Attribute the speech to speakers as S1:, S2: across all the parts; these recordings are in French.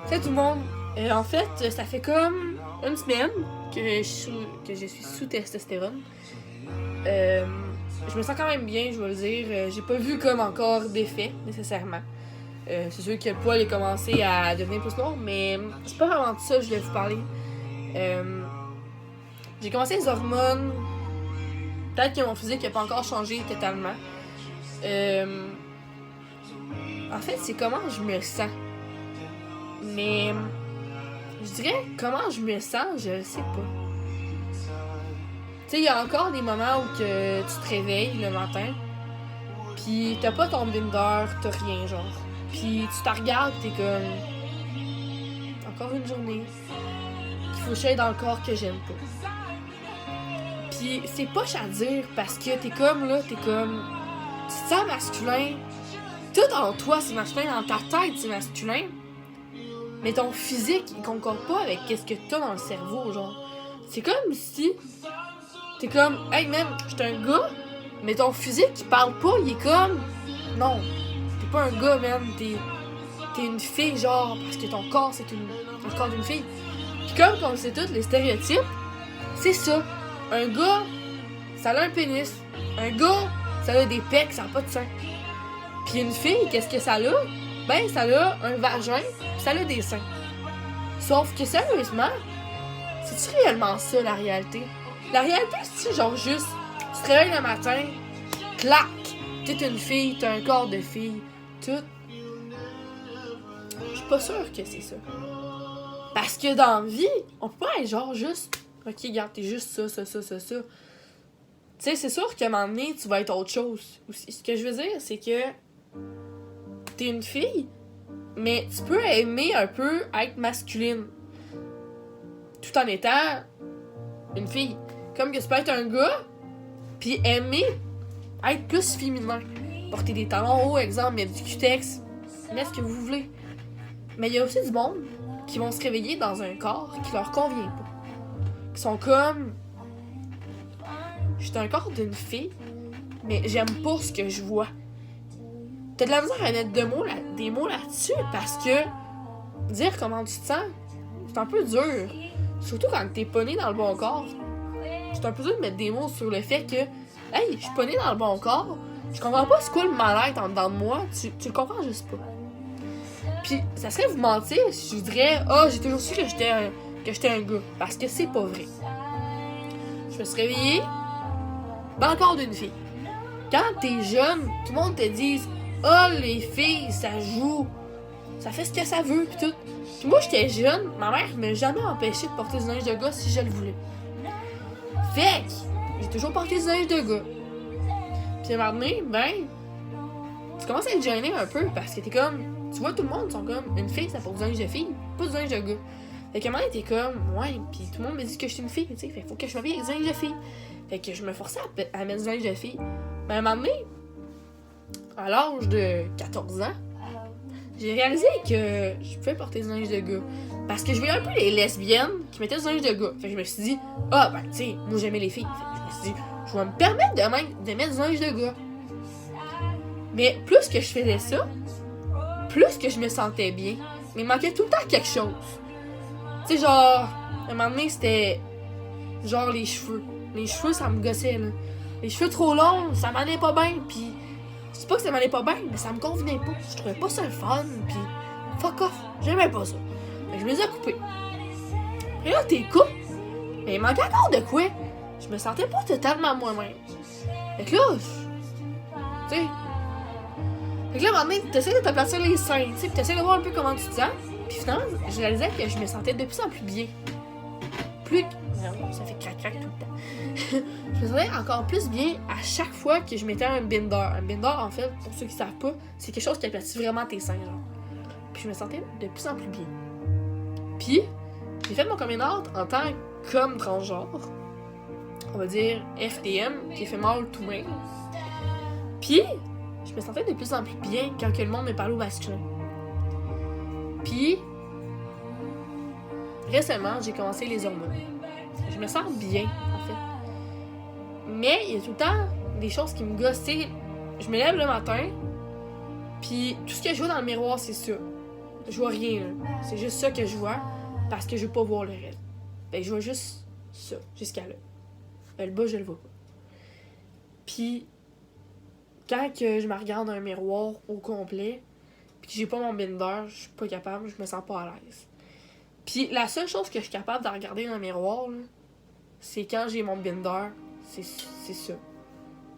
S1: Salut tout le monde. En fait, ça fait comme une semaine que je suis sous testostérone. Je me sens quand même bien, je vais le dire. J'ai pas vu comme encore d'effet, nécessairement. C'est sûr que le poil est commencé à devenir plus noir, mais c'est pas vraiment de ça que je voulais vous parler. J'ai commencé les hormones. Peut-être que mon physique n'a pas encore changé totalement. En fait, c'est comment je me sens. Mais je dirais comment je me sens, je sais pas. Tu sais, il y a encore des moments où que tu te réveilles le matin, pis t'as pas ton binder, t'as rien, genre. Pis tu te regardes, t'es comme... Encore une journée qu'il faut que j'aille dans le corps que j'aime pas. Pis c'est poche à dire parce que t'es comme là, tu te sens masculin. Tout en toi, c'est masculin. Dans ta tête, c'est masculin. Mais ton physique, il concorde pas avec qu'est-ce que t'as dans le cerveau, genre. C'est comme si... T'es comme, hey man, j'étais un gars, mais ton physique, il parle pas, il est comme... Non, t'es pas un gars, man, t'es une fille, genre, parce que ton corps, c'est le corps d'une fille. Puis comme on le sait tous, les stéréotypes, c'est ça. Un gars, ça a un pénis. Un gars, ça a des pecs, ça a pas de sein. Puis une fille, qu'est-ce que ça a? Ben, ça a un vagin, pis ça a des seins. Sauf que sérieusement, c'est-tu réellement ça, la réalité? La réalité, c'est genre juste, tu te réveilles le matin, clac, t'es une fille, t'as un corps de fille, tout. Je suis pas sûre que c'est ça. Parce que dans la vie, on peut pas être genre juste, ok, regarde, t'es juste ça. Tu sais, c'est sûr qu'à un moment donné, tu vas être autre chose. Ce que je veux dire, c'est que t'es une fille, mais tu peux aimer un peu être masculine, tout en étant une fille. Comme que tu peux être un gars, puis aimer être plus féminin. Porter des talons hauts, exemple, mettre du cutex, mettre ce que vous voulez. Mais il y a aussi du monde qui vont se réveiller dans un corps qui leur convient pas. Qui sont comme... Je suis un corps d'une fille, mais j'aime pas ce que je vois. T'as de la misère à mettre des mots là-dessus parce que dire comment tu te sens, c'est un peu dur. Surtout quand t'es pas né dans le bon corps. C'est un peu dur de mettre des mots sur le fait que hey, je suis pas né dans le bon corps, je comprends pas c'est quoi le mal-être en dedans de moi, tu le comprends juste pas. Puis ça serait vous mentir si je vous dirais j'ai toujours su que j'étais un gars, parce que c'est pas vrai. Je me suis réveillée dans le corps d'une fille. Quand t'es jeune, tout le monde te dit les filles, ça joue, ça fait ce que ça veut, pis tout. Puis moi, j'étais jeune, ma mère m'a jamais empêché de porter du linge de gars si je le voulais. Fait que j'ai toujours porté du linge de gars. Puis à un moment donné, tu commences à être gêné un peu parce que t'es comme... Tu vois, tout le monde sont comme... Une fille, ça porte du linge de fille, pas du linge de gars. Fait qu'à un moment donné, t'es comme... Ouais, pis tout le monde me dit que je suis une fille, tu sais. Fait qu'il faut que je m'habille avec du linge de fille. Fait que je me forçais à mettre du linge de fille. Mais à un moment donné, à l'âge de 14 ans, j'ai réalisé que je pouvais porter du linge de gars. Parce que je voyais un peu les lesbiennes qui mettaient du linge de gars. Fait que je me suis dit, tu sais, moi j'aimais les filles. Fait que je me suis dit, je vais me permettre de mettre du linge de gars. Mais plus que je faisais ça, plus que je me sentais bien. Mais il manquait tout le temps quelque chose. Tu sais, genre, à un moment donné, c'était genre les cheveux. Les cheveux, ça me gossait, là. Les cheveux trop longs, ça m'allait pas bien, pis... C'est pas que ça m'allait pas bien, mais ça me convenait pas. Je trouvais pas ça le fun, pis... Fuck off, j'aimais pas ça. Fait que je me les ai coupés. Et là, t'es coupes, mais il manquait encore de quoi. Je me sentais pas totalement moi-même. Fait que là, tu sais... Fait que là, à un moment donné, t'essaies de te placer les seins, tu sais, pis t'essaies de voir un peu comment tu te sens. Pis finalement, je réalisais que je me sentais de plus en plus bien. Ça fait crac-crac tout le temps. Je me sentais encore plus bien à chaque fois que je mettais un binder. Un binder, en fait, pour ceux qui savent pas, c'est quelque chose qui aplatit vraiment tes seins, genre. Puis je me sentais de plus en plus bien. Puis, j'ai fait mon coming out en tant qu'homme transgenre. On va dire FTM, qui est female to male. Puis, je me sentais de plus en plus bien quand que le monde me parlait au masculin. Puis, récemment, j'ai commencé les hormones. Je me sens bien, en fait. Mais il y a tout le temps des choses qui me gossent. Je me lève le matin, puis tout ce que je vois dans le miroir, c'est ça. je vois rien, là. C'est juste ça que je vois, parce que je veux pas voir le reste. Ben, je vois juste ça, jusqu'à là. Le bas, je le vois pas. Puis, quand que je me regarde dans un miroir au complet, puis que j'ai pas mon binder, je suis pas capable, je me sens pas à l'aise. Puis, la seule chose que je suis capable de regarder dans le miroir, là, c'est quand j'ai mon binder, c'est ça.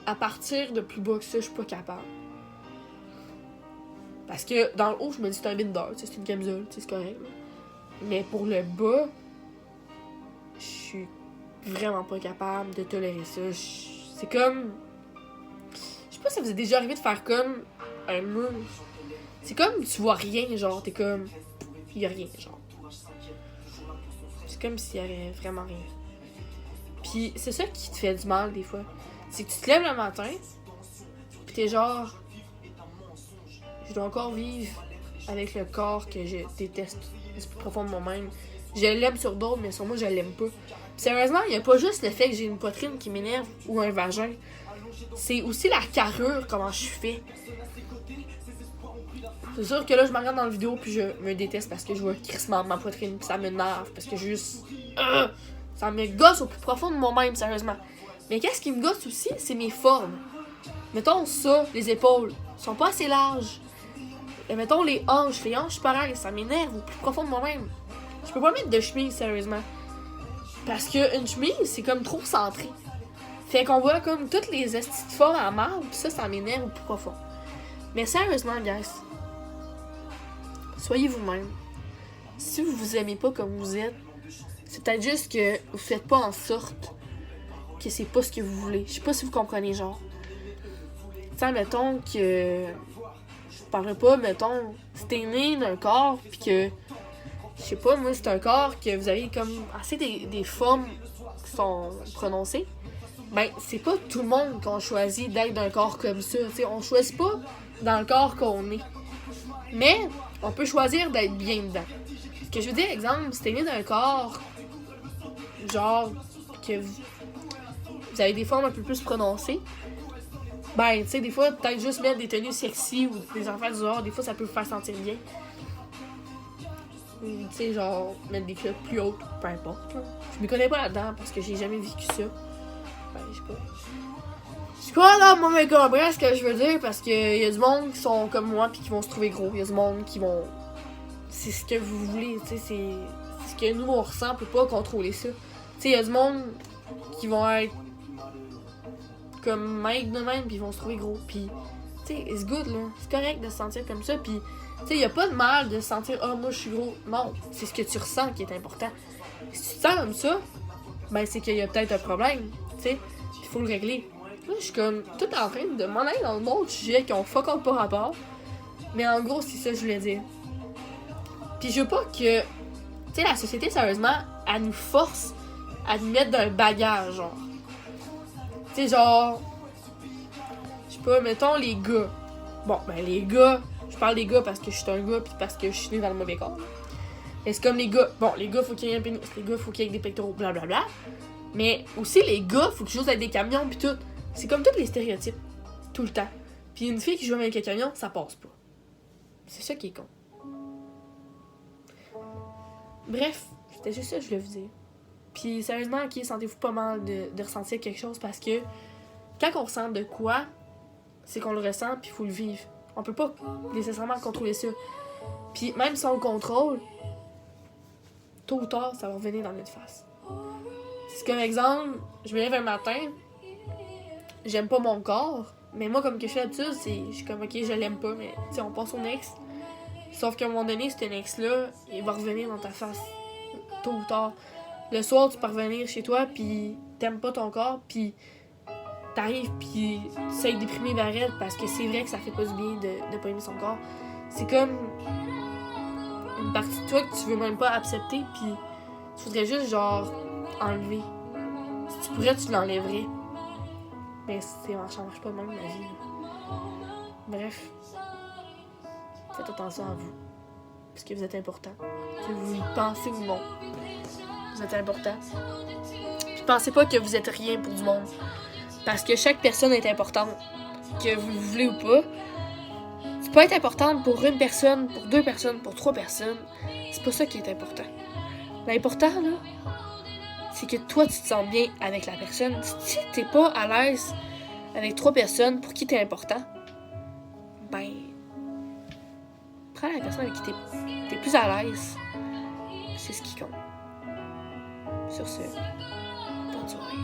S1: À partir de plus bas que ça, je suis pas capable. Parce que dans le haut, je me dis c'est un binder, c'est une camisole, c'est correct. Là. Mais pour le bas, je suis vraiment pas capable de tolérer ça. C'est comme... Je sais pas si ça vous est déjà arrivé de faire comme un mur. C'est comme tu vois rien, genre, t'es comme... Il y a rien, genre. C'est comme s'il y avait vraiment rien. Puis c'est ça qui te fait du mal, des fois. C'est que tu te lèves le matin, pis t'es genre... Je dois encore vivre avec le corps que je déteste. C'est plus profond de moi-même. Je l'aime sur d'autres, mais sur moi, je l'aime pas. Pis sérieusement, il y a pas juste le fait que j'ai une poitrine qui m'énerve ou un vagin. C'est aussi la carrure, comment je suis fait. C'est sûr que là, je me regarde dans la vidéo puis je me déteste parce que je vois crissement ma poitrine pis ça m'énerve parce que juste... ça me gosse au plus profond de moi-même, sérieusement. Mais qu'est-ce qui me gosse aussi, c'est mes formes. Mettons ça, les épaules, sont pas assez larges. Et mettons les hanches pareil, ça m'énerve au plus profond de moi-même. Je peux pas mettre de chemise, sérieusement. Parce que une chemise, c'est comme trop centré. Fait qu'on voit comme toutes les estis de formes à marbre, pis ça m'énerve au plus profond. Mais sérieusement, guys, soyez vous-même. Si vous vous aimez pas comme vous êtes, c'est peut-être juste que vous faites pas en sorte que c'est pas ce que vous voulez. Je sais pas si vous comprenez, genre. T'sais, mettons que... Je parlerai pas, mettons, si t'es né d'un corps, pis que... Je sais pas, moi, c'est un corps que vous avez comme assez des formes qui sont prononcées. Ben, c'est pas tout le monde qu'on choisit d'être d'un corps comme ça. T'sais, on choisit pas dans le corps qu'on est. Mais, on peut choisir d'être bien dedans. Ce que je veux dire, exemple, si t'es né d'un corps, genre, que vous avez des formes un peu plus prononcées, ben, tu sais, des fois, peut-être juste mettre des tenues sexy ou des affaires du genre, des fois, ça peut vous faire sentir bien. Ou, tu sais, genre, mettre des culottes plus hautes, peu importe. Là. Je m'y connais pas là-dedans parce que j'ai jamais vécu ça. Ben, je sais pas. C'est quoi là, moi, mais comprends ce que je veux dire parce que y a du monde qui sont comme moi pis qui vont se trouver gros. Y a du monde qui vont. C'est ce que vous voulez, tu sais, c'est ce que nous on ressent, on peut pas contrôler ça. Tu sais, y a du monde qui vont être comme maigres de même pis ils vont se trouver gros. Pis, tu sais, it's good là. C'est correct de se sentir comme ça pis, tu sais, y a pas de mal de se sentir, ah, moi je suis gros. Non, c'est ce que tu ressens qui est important. Si tu te sens comme ça, ben c'est qu'il y a peut-être un problème, tu sais, il faut le régler. Là, je suis comme tout en train de m'en aller dans d'autres sujets qui ont fuck all pas rapport. Mais en gros, c'est ça que je voulais dire. Pis je veux pas que, tu sais, la société, sérieusement, elle nous force à nous mettre d'un bagage, genre. Tu sais, genre, je sais pas, mettons les gars. Bon, ben les gars, je parle des gars parce que je suis un gars pis parce que je suis né dans le mauvais corps. Et c'est comme les gars, bon, les gars, faut qu'il y ait un pénis, les gars, faut qu'il y ait des pectoraux, blablabla. Mais aussi, les gars, faut qu'ils jouent avec des camions pis tout. C'est comme tous les stéréotypes, tout le temps. Pis une fille qui joue avec un camion, ça passe pas. C'est ça qui est con. Bref, c'était juste ça que je voulais vous dire. Puis sérieusement, ok, sentez-vous pas mal de ressentir quelque chose parce que quand on ressent de quoi, c'est qu'on le ressent puis il faut le vivre. On peut pas nécessairement contrôler ça. Puis même si on le contrôle, tôt ou tard, ça va revenir dans notre face. C'est comme exemple, je me lève un matin, j'aime pas mon corps, mais moi comme que je fais d'habitude, je suis comme ok, je l'aime pas, mais tu sais, on pense au ex. Sauf qu'à un moment donné, cet ex-là, il va revenir dans ta face, tôt ou tard. Le soir, tu peux revenir chez toi, pis t'aimes pas ton corps, pis t'arrives, pis tu sais être déprimé vers elle, parce que c'est vrai que ça fait pas du bien de pas aimer son corps. C'est comme une partie de toi que tu veux même pas accepter, pis tu voudrais juste, genre, enlever. Si tu pourrais, tu l'enlèverais. Mais ça marche pas de même, la vie. Bref. Faites attention à vous. Parce que vous êtes important. Que vous y pensez ou non. Vous êtes important. Puis pensez pas que vous êtes rien pour du monde. Parce que chaque personne est importante. Que vous le voulez ou pas. Tu peux être importante pour une personne, pour 2 personnes, pour 3 personnes. C'est pas ça qui est important. L'important, là, c'est que toi, tu te sens bien avec la personne. Si t'es pas à l'aise avec 3 personnes pour qui t'es important, ben, prends la personne avec qui t'es plus à l'aise. C'est ce qui compte. Sur ce, bonne soirée.